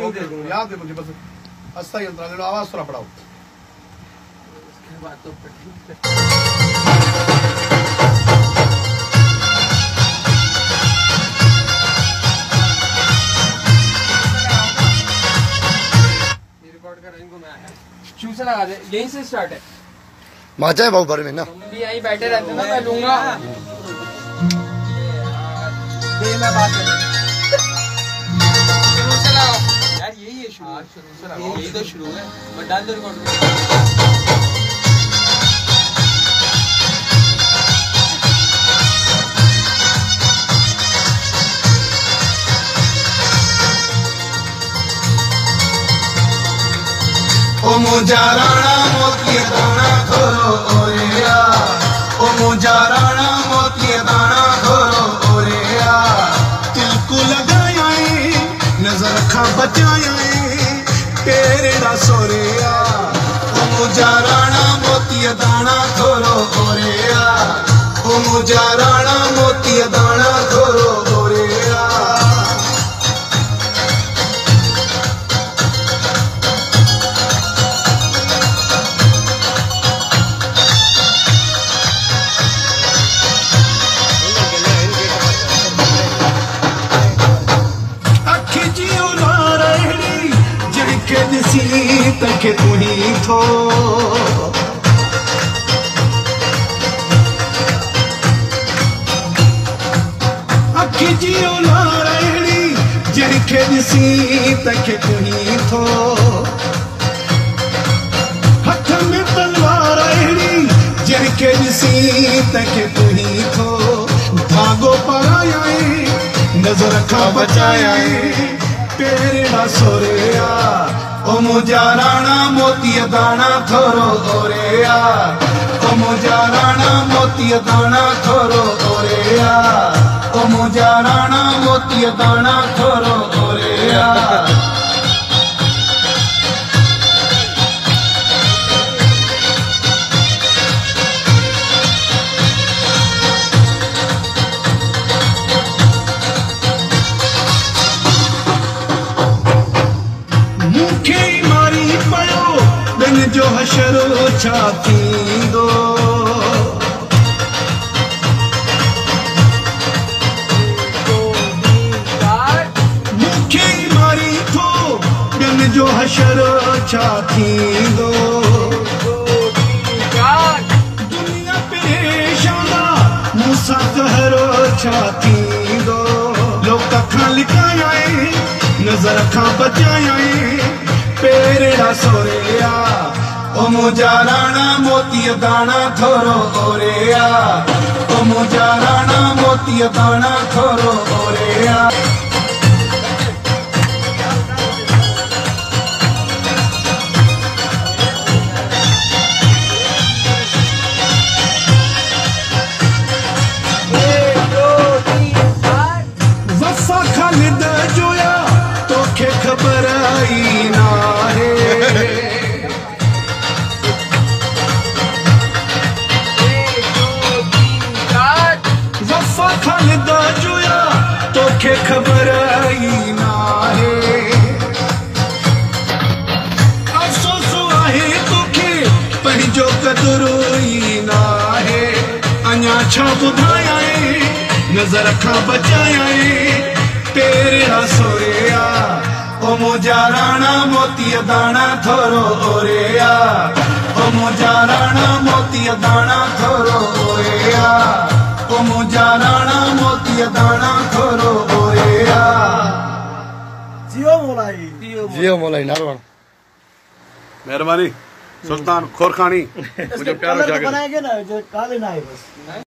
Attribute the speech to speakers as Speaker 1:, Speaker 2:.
Speaker 1: क्यों दे दूं? याद है मुझे बस अस्ता यंत्र आवाज थोड़ा बढ़ाओ।
Speaker 2: बात तो रिकॉर्ड कर इनको मैं आया शू से लगा दे, यहीं से स्टार्ट है।
Speaker 3: मजा है बहुत भर में ना,
Speaker 2: तुम भी यहीं बैठे रहते ना, मैं लूंगा ये मैं बात कर शुरू से लगाओ यार, यही है शुरू से लगाओ, यही तो शुरू है। मैं डाल दो रिकॉर्ड
Speaker 1: ओ मुझा राणा मोती दाना खोरो ओरेया, ओ मुझा राणा मोती दाना खोरो ओरेया, तिलकु लगाया नजर खा बचाया तेरे दा सोरेया। ओ मुझा राणा मोती दाना खोरो ओरेया, ओ मुझा राणा मोती दाना खोरो ओरेया। तके तू ही थो अखी जियो लारड़ी जड़के दिसी तके तू ही थो, हथ में तलवार अड़ी जड़के दिसी तके तू ही थो, भागो पराया नजर खा बचाया तेरे ना सोरेया। ओ मुझा राणा मोती दाना थोरो ओरेया, ओ मुझा राणा मोती दाना थोरो ओरेया, ओ मुझा राणा मोती दाना थोरो ओरेया। जो हशरो छाती दो मुखी मारी थो बिन जो हशरो छाती दो, दुनिया परेशाना मूसा कहरो छाती दो, लोग अखा लिखाया नजर खा बचाया पेरेड़ा सोरेया। ओ मुझा राणा मोती दाना थोरो ओरेया, ओ मुझा राणा मोती दाना थोरो ओरेया। वफा खालिद जोया तोखे खबर आई ना है, खालिदा जोया तोखे खबर आई ना है, अफसोस आहे तोखे पंहिंजो कदुरु ई ना है, अञा छा ॿुधाया नज़र खां बचाया तेरे ना सोरेया। ओ मुझा राणा मोती दाना थोरो ओरेया, ओ मुझा राणा मोती दाना थोरो ओरेया, ओ मुझा राणा मोती दाना थोरो ओरेया। जियो मोलाई नारवाण। मेहरबानी सुल्तान खोरखानी मुझे प्यारो जाके बनाएंगे ना जो काले ना है बस।